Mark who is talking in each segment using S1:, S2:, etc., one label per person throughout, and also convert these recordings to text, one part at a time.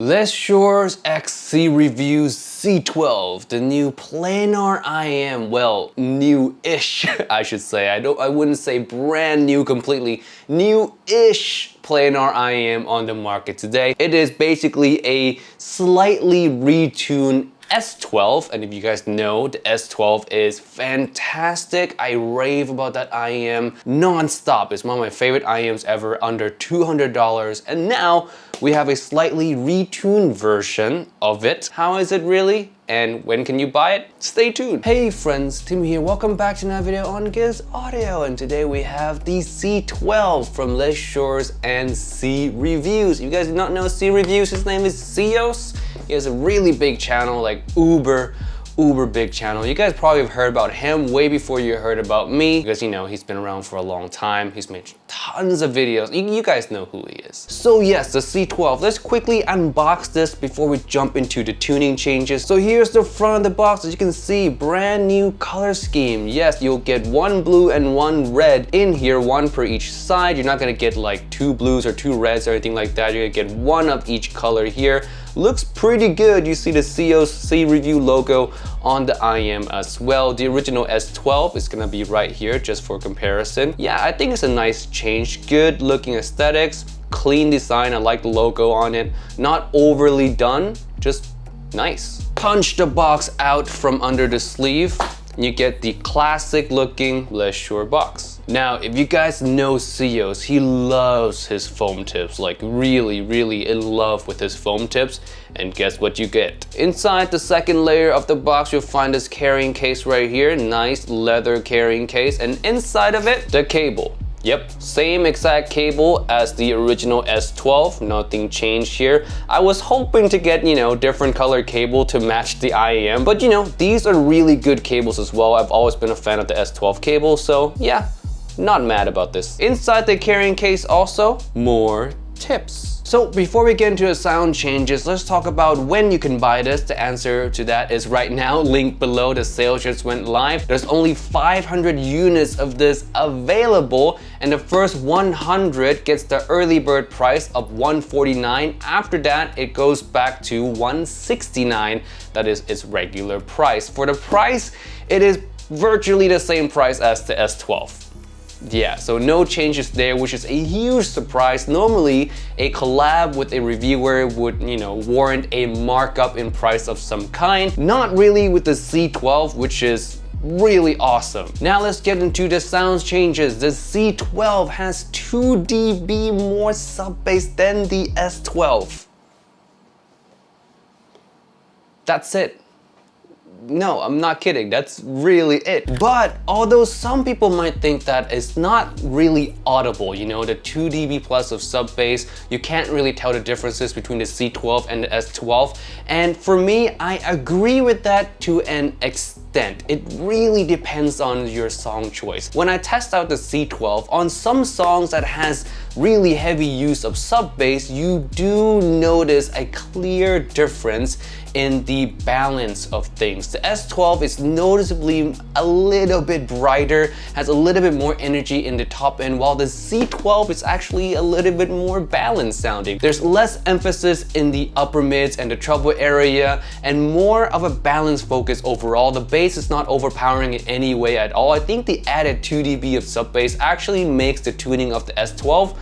S1: Letshuoer's XC reviews Z12, the new planar IM. Well, new-ish, I should say. I wouldn't say brand new completely. New-ish planar IM on the market today. It is basically a slightly retuned S12, and if you guys know, the S12 is fantastic. I rave about that IM non-stop. It's one of my favorite IMs ever, under $200, and now we have a slightly retuned version of it. How is it really? And when can you buy it? Stay tuned. Hey friends, Tim here. Welcome back to another video on Giz Audio, and today we have the Z12 from Letshuoer's and C Reviews. If you guys do not know C Reviews, his name is Cios. He has a really big channel, like uber big channel. You guys probably have heard about him way before you heard about me, because you know, he's been around for a long time. He's made tons of videos. You guys know who he is. So yes, the Z12. Let's quickly unbox this before we jump into the tuning changes. So here's the front of the box. As you can see, brand new color scheme. Yes, you'll get one blue and one red in here, one per each side. You're not gonna get like two blues or two reds or anything like that. You're gonna get one of each color here. Looks pretty good. You see the Cios C Review logo on the IM as well. The original S12 is gonna be right here just for comparison. Yeah, I think it's a nice change. Good looking aesthetics, clean design. I like the logo on it. Not overly done, just nice. Punch the box out from under the sleeve. You get the classic looking Letshuoer box. Now, if you guys know Cios, he loves his foam tips, like really in love with his foam tips. And guess what you get? Inside the second layer of the box, you'll find this carrying case right here. Nice leather carrying case. And inside of it, the cable. Yep, same exact cable as the original S12, nothing changed here. I was hoping to get, you know, different color cable to match the IM, but you know, these are really good cables as well. I've always been a fan of the S12 cable, so yeah, not mad about this. Inside the carrying case also, more tips. So before we get into the sound changes, let's talk about when you can buy this. The answer to that is right now, link below. The sale just went live. There's only 500 units of this available, and the first 100 gets the early bird price of $149. After that, it goes back to $169. That is its regular price. For the price, it is virtually the same price as the S12. Yeah, so no changes there, which is a huge surprise. Normally, a collab with a reviewer would, you know, warrant a markup in price of some kind. Not really with the Z12, which is really awesome. Now let's get into the sound changes. The Z12 has 2 dB more sub bass than the S12. That's it. No, I'm not kidding. That's really it. But although some people might think that it's not really audible, you know, the 2 dB plus of sub bass, you can't really tell the differences between the Z12 and the S12. And for me, I agree with that to an extent. It really depends on your song choice. When I test out the Z12, on some songs that has really heavy use of sub bass, you do notice a clear difference in the balance of things. The S12 is noticeably a little bit brighter, has a little bit more energy in the top end, while the Z12 is actually a little bit more balanced sounding. There's less emphasis in the upper mids and the treble area, and more of a balanced focus overall. The bass is not overpowering in any way at all. I think the added 2 dB of sub bass actually makes the tuning of the S12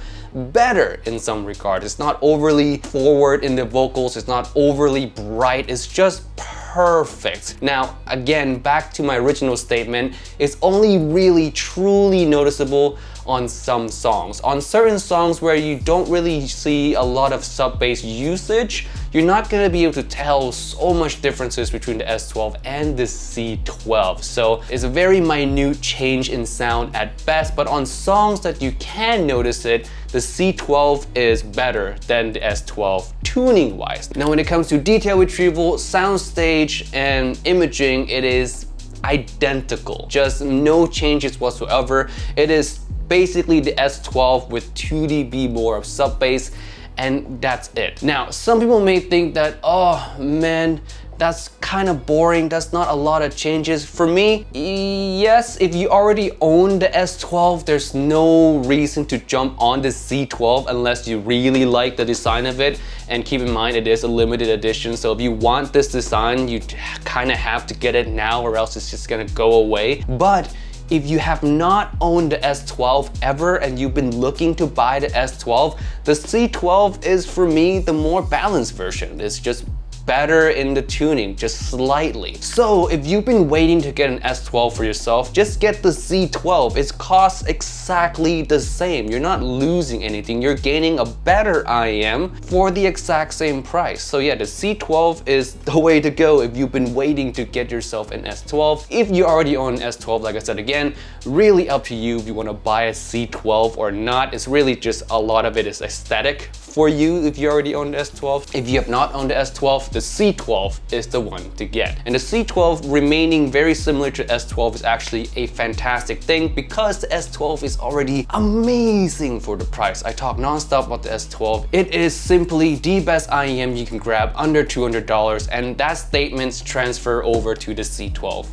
S1: better in some regard. It's not overly forward in the vocals, it's not overly bright, it's just perfect. Now, again, back to my original statement, it's only really truly noticeable on some songs. On certain songs where you don't really see a lot of sub bass usage, you're not gonna be able to tell so much differences between the S12 and the Z12. So it's a very minute change in sound at best, but on songs that you can notice it, the Z12 is better than the S12 tuning wise. Now when it comes to detail retrieval, soundstage, and imaging, it is identical. Just no changes whatsoever. It is basically the S12 with 2 dB more of sub bass, and that's it. Now, some people may think that, oh man, that's kind of boring. That's not a lot of changes. For me, yes, if you already own the S12, there's no reason to jump on the Z12 unless you really like the design of it. And keep in mind, it is a limited edition. So if you want this design, you kind of have to get it now or else it's just gonna go away. But if you have not owned the S12 ever and you've been looking to buy the S12, the Z12 is for me the more balanced version. It's just better in the tuning, just slightly. So if you've been waiting to get an S12 for yourself, just get the Z12. It costs exactly the same. You're not losing anything. You're gaining a better IEM for the exact same price. So yeah, the Z12 is the way to go if you've been waiting to get yourself an S12. If you already own an S12, like I said again, really up to you if you want to buy a Z12 or not. It's really just a lot of it is aesthetic for you if you already own the S12. If you have not owned the S12, the Z12 is the one to get. And the Z12 remaining very similar to S12 is actually a fantastic thing because the S12 is already amazing for the price. I talk nonstop about the S12. It is simply the best IEM you can grab under $200, and that statements transfer over to the Z12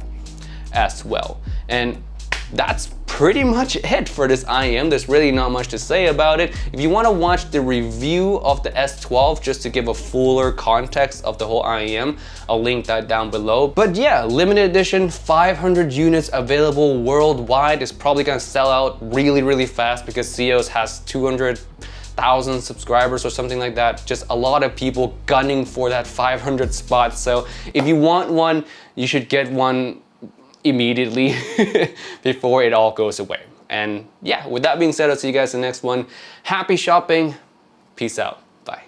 S1: as well. And that's pretty much it for this IEM. There's really not much to say about it. If you want to watch the review of the S12 just to give a fuller context of the whole IEM, I'll link that down below. But yeah, limited edition, 500 units available worldwide. It's probably gonna sell out really fast because Zeos has 200,000 subscribers or something like that. Just a lot of people gunning for that 500 spot. So if you want one, you should get one immediately before it all goes away. And yeah, with that being said, I'll see you guys in the next one. Happy shopping. Peace out. Bye.